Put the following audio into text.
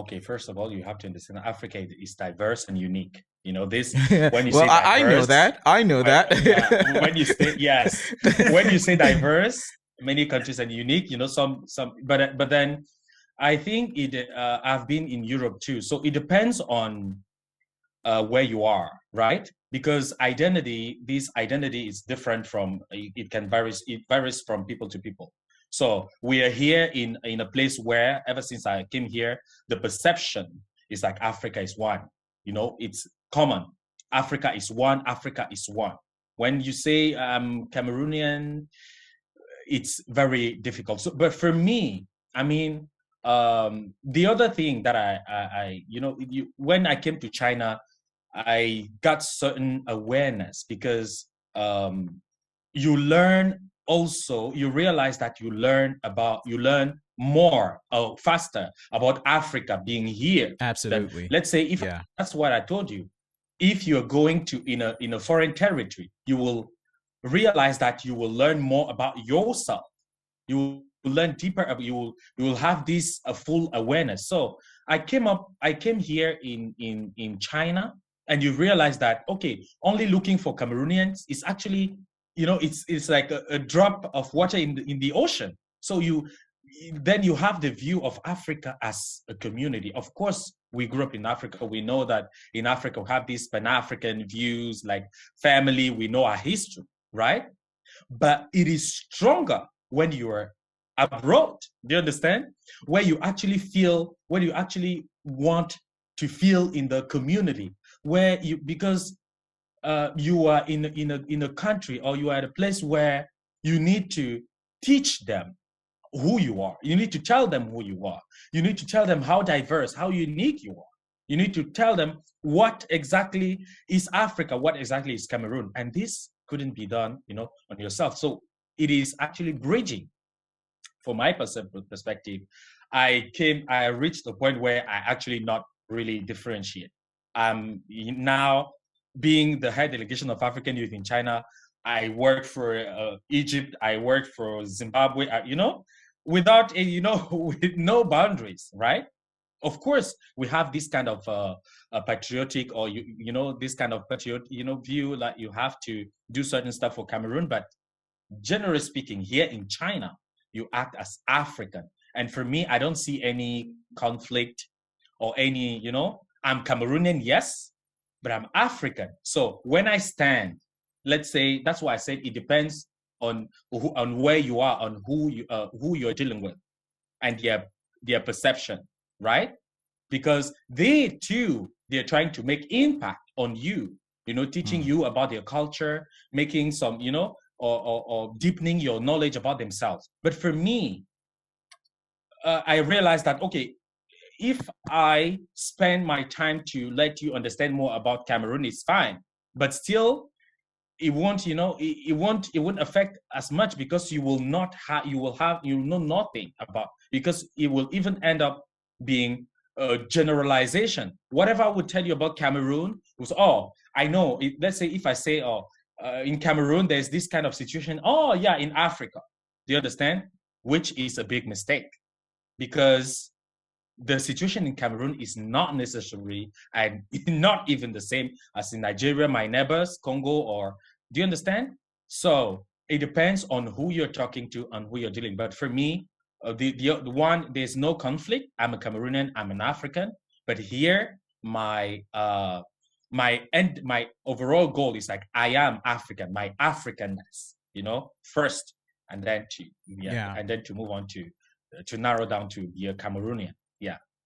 Okay, first of all, you have to understand Africa is diverse and unique. You know this when you Well, say I know diverse. that. I know that. Yeah, when you say yes, when you say diverse, many countries are unique. You know some, but then I think it. I've been in Europe too, so it depends on where you are, right? Because this identity is different from it varies from people to people. So we are here in a place where ever since I came here, the perception is like Africa is one. You know, it's common. Africa is one. Africa is one. When you say Cameroonian, it's very difficult. So, but for me, I mean, the other thing that when I came to China, I got certain awareness because you learn also, you realize that you learn more faster about Africa being here than, Absolutely. let's say, if Yeah. that's what I told you. If you're going to in a foreign territory, you will realize that you will learn more about yourself. You will learn deeper. You will have this full awareness. So I came here in China, and you realize that okay, only looking for Cameroonians is actually, it's like a drop of water in the ocean. So then you have the view of Africa as a community. Of course, we grew up in Africa. We know that in Africa we have these Pan-African views like family. We know our history, right? But it is stronger when you are abroad. Do you understand? Where you actually want to feel in the community, because you are in a country, or you are at a place where you need to teach them who you are. You need to tell them who you are. You need to tell them how diverse, how unique you are. You need to tell them what exactly is Africa, what exactly is Cameroon. And this couldn't be done, on yourself. So it is actually bridging. From my perspective, I reached a point where I actually not really differentiate. Now, being the head delegation of African youth in China, I worked for Egypt, I worked for Zimbabwe, without, with no boundaries, right? Of course, we have this kind of patriotic, or this kind of patriot, view that you have to do certain stuff for Cameroon. But generally speaking, here in China, you act as African. And for me, I don't see any conflict or any, I'm Cameroonian, yes, but I'm African. So when I stand, let's say, that's why I said it depends on where you are, on who you're dealing with, and their perception, right? Because they're trying to make impact on you, teaching you about their culture, making some, or deepening your knowledge about themselves. But for me, I realized that, okay, if I spend my time to let you understand more about Cameroon, it's fine. But still, it won't, it won't affect as much, because you will know nothing about, because it will even end up being a generalization. Whatever I would tell you about Cameroon was, I know. Let's say if I say, in Cameroon, there's this kind of situation. Oh, yeah, in Africa. Do you understand? Which is a big mistake, because the situation in Cameroon is not necessarily and not even the same as in Nigeria, my neighbors, Congo, or do you understand? So it depends on who you're talking to and who you're dealing. But for me, the one, there's no conflict. I'm a Cameroonian. I'm an African. But here, my overall goal is like, I am African. My Africanness, first, and then to and then to move on to narrow down to be a Cameroonian. Yeah.